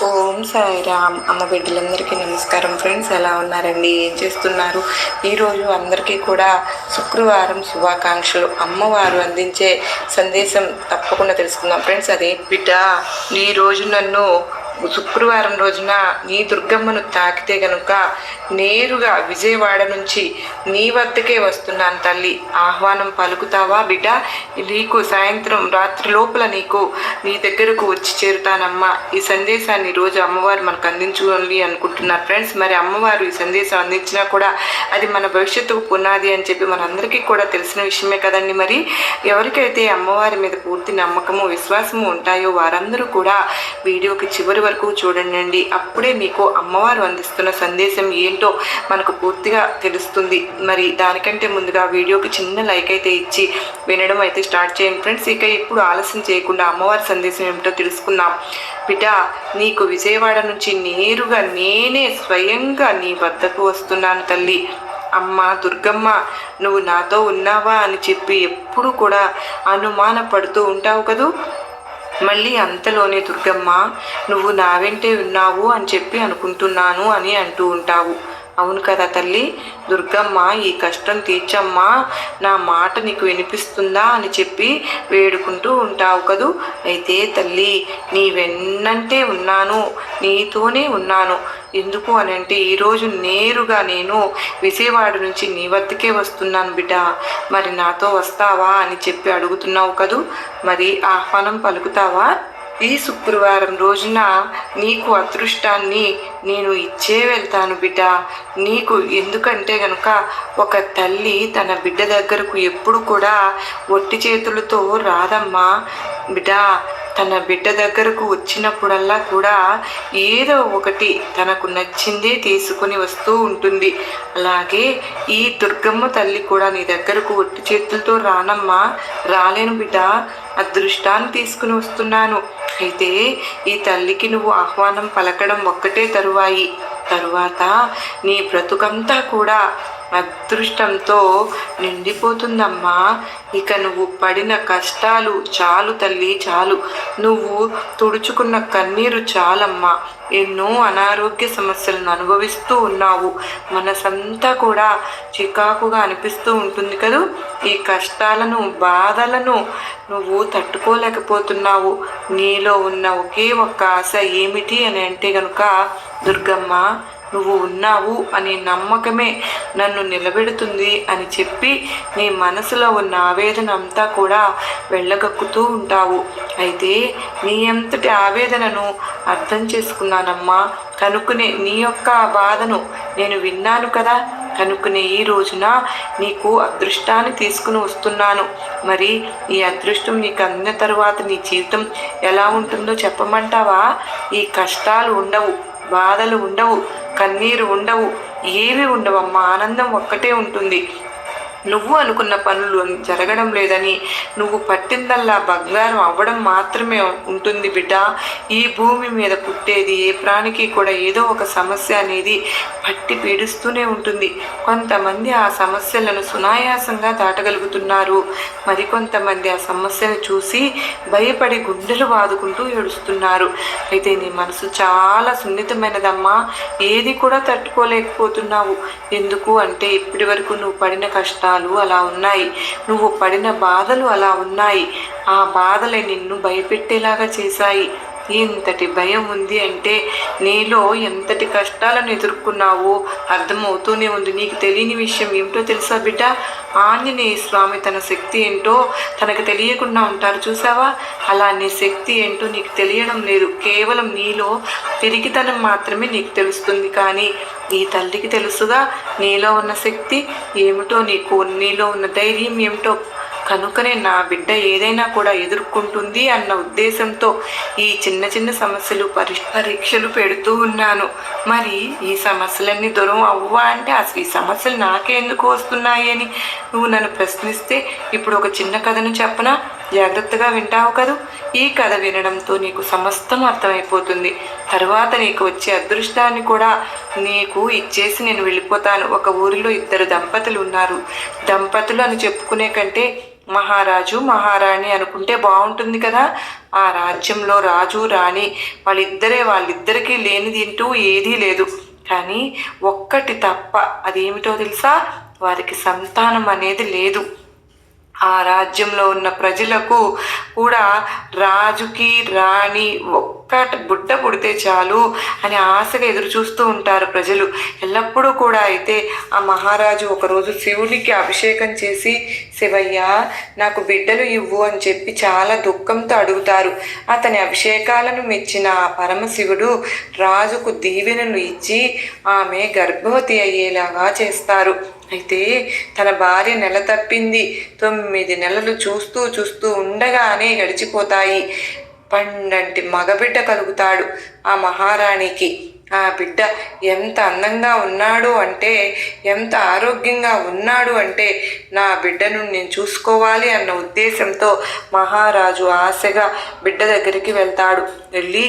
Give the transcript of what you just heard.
ఓం సాయిరామ్. అమ్మ బిడ్డలందరికీ నమస్కారం. ఫ్రెండ్స్, ఎలా ఉన్నారండి? ఏం చేస్తున్నారు? ఈరోజు అందరికీ కూడా శుక్రవారం శుభాకాంక్షలు. అమ్మవారు అందించే సందేశం తప్పకుండా తెలుసుకుందాం. ఫ్రెండ్స్, అదే బిడ్డ, ఈరోజు నన్ను శుక్రవారం రోజున నీ దుర్గమ్మను తాకితే గనుక నేరుగా విజయవాడ నుంచి నీ వద్దకే వస్తున్నాను తల్లి, ఆహ్వానం పలుకుతావా బిడ్డ? నీకు సాయంత్రం రాత్రి లోపల నీ దగ్గరకు వచ్చి చేరుతానమ్మా. ఈ సందేశాన్ని రోజు అమ్మవారు మనకు అందించుకోవాలి అనుకుంటున్నారు ఫ్రెండ్స్. మరి అమ్మవారు ఈ సందేశం అందించినా కూడా అది మన భవిష్యత్తుకు పునాది అని చెప్పి మనందరికీ కూడా తెలిసిన విషయమే కదండి. మరి ఎవరికైతే అమ్మవారి మీద పూర్తి నమ్మకము విశ్వాసము ఉంటాయో వారందరూ కూడా వీడియోకి చివరి వరకు చూడండి. అప్పుడే మీకు అమ్మవారు అందిస్తున్న సందేశం ఏంటో మనకు పూర్తిగా తెలుస్తుంది. మరి దానికంటే ముందుగా వీడియోకి చిన్న లైక్ అయితే ఇచ్చి వినడం అయితే స్టార్ట్ చేయండి ఫ్రెండ్స్. ఇక ఇప్పుడు ఆలస్యం చేయకుండా అమ్మవారి సందేశం ఏమిటో తెలుసుకుందాం. బిడ్డ, నీకు విజయవాడ నుంచి నేరుగా నేనే స్వయంగా నీ వద్దకు వస్తున్నాను తల్లి. అమ్మ దుర్గమ్మ, నువ్వు నాతో ఉన్నావా అని చెప్పి ఎప్పుడు కూడా అనుమాన పడుతూ ఉంటావు కదూ. మళ్ళీ అంతలోనే దుర్గమ్మ, నువ్వు నా వెంటే ఉన్నావు అని చెప్పి అనుకుంటున్నాను అని అంటూ ఉంటావు. అవును కదా తల్లి. దుర్గమ్మ, ఈ కష్టం తీర్చమ్మా, నా మాట నీకు వినిపిస్తుందా అని చెప్పి వేడుకుంటూ ఉంటావు కదూ. అయితే తల్లి, నీ వెన్నంటే ఉన్నాను, నీతోనే ఉన్నాను. ఎందుకు అని అంటే ఈరోజు నేరుగా నేను విజయవాడ నుంచి నీ వద్దకే వస్తున్నాను బిడ్డ. మరి నాతో వస్తావా అని చెప్పి అడుగుతున్నావు కదూ. మరి ఆహ్వానం పలుకుతావా? ఈ శుక్రవారం రోజున నీకు అదృష్టాన్ని నేను ఇచ్చే వెళ్తాను బిడ్డ. నీకు ఎందుకంటే గనుక ఒక తల్లి తన బిడ్డ దగ్గరకు ఎప్పుడు కూడా ఒట్టి చేతులతో రాదమ్మా బిడ్డ. తన బిడ్డ దగ్గరకు వచ్చినప్పుడల్లా కూడా ఏదో ఒకటి తనకు నచ్చిందే తీసుకుని వస్తూ ఉంటుంది. అలాగే ఈ దుర్గమ్మ తల్లి కూడా నీ దగ్గరకు ఒట్టి చేతులతో రానమ్మా, రాలేను బిడ్డ. అదృష్టాన్ని తీసుకుని వస్తున్నాను. అయితే ఈ తల్లికి నువ్వు ఆహ్వానం పలకడం ఒక్కటే తరువాత నీ బ్రతుకంతా కూడా అదృష్టంతో నిండిపోతుందమ్మా. ఇక నువ్వు పడిన కష్టాలు చాలు తల్లి, చాలు. నువ్వు తుడుచుకున్న కన్నీరు చాలమ్మా. ఎన్నో అనారోగ్య సమస్యలను అనుభవిస్తూ ఉన్నావు. మనసంతా కూడా చికాకుగా అనిపిస్తూ ఉంటుంది కదూ. ఈ కష్టాలను బాధలను నువ్వు తట్టుకోలేకపోతున్నావు. నీలో ఉన్న ఒకే ఒక్క ఆశ ఏమిటి అని అంటే గనుక, దుర్గమ్మ నువ్వు ఉన్నావు అనే నమ్మకమే నన్ను నిలబెడుతుంది అని చెప్పి నీ మనసులో ఉన్న ఆవేదన అంతా కూడా వెళ్ళగక్కుతూ ఉంటావు. అయితే నీ అంతటి ఆవేదనను అర్థం చేసుకున్నానమ్మా. కనుక్కునే నీ యొక్క బాధను నేను విన్నాను కదా. కనుక్కునే ఈ రోజున నీకు అదృష్టాన్ని తీసుకుని వస్తున్నాను. మరి ఈ అదృష్టం నీకు అందిన తరువాత నీ జీవితం ఎలా ఉంటుందో చెప్పమంటావా? ఈ కష్టాలు ఉండవు, బాధలు ఉండవు, కన్నీరు ఉండవు, ఏవి ఉండవమ్మా. ఆనందం ఒక్కటే ఉంటుంది. నువ్వు అనుకున్న పనులు జరగడం లేదని, నువ్వు పట్టిందల్లా బంగారం అవ్వడం మాత్రమే ఉంటుంది బిడ్డ. ఈ భూమి మీద పుట్టేది ఏ ప్రాణికి కూడా ఏదో ఒక సమస్య అనేది పట్టి పీడిస్తూనే ఉంటుంది. కొంతమంది ఆ సమస్యలను సునాయాసంగా దాటగలుగుతున్నారు. మరికొంతమంది ఆ సమస్యను చూసి భయపడి గుండెలు వాదుకుంటూ ఏడుస్తున్నారు. అయితే నీ మనసు చాలా సున్నితమైనదమ్మా. ఏది కూడా తట్టుకోలేకపోతున్నావు. ఎందుకు అంటే ఇప్పటి వరకు నువ్వు పడిన కష్టాలు అలా ఉన్నాయి, నువ్వు పడిన బాధలు అలా ఉన్నాయి. ఆ బాధలే నిన్ను భయపెట్టేలాగా చేశాయి. ఎంతటి భయం ఉంది అంటే నీలో ఎంతటి కష్టాలను ఎదుర్కొన్నావో అర్థమవుతూనే ఉంది. నీకు తెలియని విషయం ఏమిటో తెలుసా బిడ్డ? ఆంజనేయ స్వామి తన శక్తి ఏంటో తనకు తెలియకుండా ఉంటారు చూసావా? అలా నీ శక్తి ఏంటో నీకు తెలియడం లేదు. కేవలం నీలో తిరిగితనం మాత్రమే నీకు తెలుస్తుంది. కానీ ఈ తల్లికి తెలుసుగా నీలో ఉన్న శక్తి ఏమిటో, నీలో ఉన్న ధైర్యం ఏమిటో. కనుకనే నా బిడ్డ ఏదైనా కూడా ఎదుర్కొంటుంది అన్న ఉద్దేశంతో ఈ చిన్న చిన్న సమస్యలు పరీక్షలు పెడుతూ ఉన్నాను. మరి ఈ సమస్యలన్నీ దూరం అవ్వా అంటే అసలు ఈ సమస్యలు నాకే ఎందుకు వస్తున్నాయి అని నువ్వు నన్ను ప్రశ్నిస్తే ఇప్పుడు ఒక చిన్న కథను చెప్పనా? జాగ్రత్తగా వింటావు కదూ. ఈ కథ వినడంతో నీకు సమస్తం అర్థమైపోతుంది. తర్వాత నీకు వచ్చే అదృష్టాన్ని కూడా నీకు ఇచ్చేసి నేను వెళ్ళిపోతాను. ఒక ఊరిలో 2 దంపతులు ఉన్నారు. దంపతులు అని చెప్పుకునే కంటే మహారాజు మహారాణి అనుకుంటే బాగుంటుంది కదా. ఆ రాజ్యంలో రాజు రాణి వాళ్ళిద్దరికీ లేనిది అంటూ ఏదీ లేదు. కానీ ఒక్కటి తప్ప, అదేమిటో తెలుసా? వారికి సంతానం అనేది లేదు. ఆ రాజ్యంలో ఉన్న ప్రజలకు కూడా రాజుకి రాణి ఒక్కటి బుడ్డ పుడితే చాలు అని ఆశగా ఎదురు చూస్తూ ఉంటారు ప్రజలు ఎల్లప్పుడూ కూడా. అయితే ఆ మహారాజు ఒకరోజు శివునికి అభిషేకం చేసి, శివయ్య నాకు బిడ్డలు ఇవ్వు అని చెప్పి చాలా దుఃఖంతో అడుగుతారు. అతని అభిషేకాలను మెచ్చిన ఆ పరమశివుడు రాజుకు దీవెనను ఇచ్చి ఆమె గర్భవతి అయ్యేలాగా చేస్తారు. అయితే తన భార్య నెల తప్పింది. 9 నెలలు చూస్తూ ఉండగానే గడిచిపోతాయి. పండంటి మగబిడ్డ కలుగుతాడు ఆ మహారాణికి. ఆ బిడ్డ ఎంత అందంగా ఉన్నాడు అంటే, ఎంత ఆరోగ్యంగా ఉన్నాడు అంటే, నా బిడ్డను నేను చూసుకోవాలి అన్న ఉద్దేశంతో మహారాజు ఆశగా బిడ్డ దగ్గరికి వెళ్తాడు. వెళ్ళి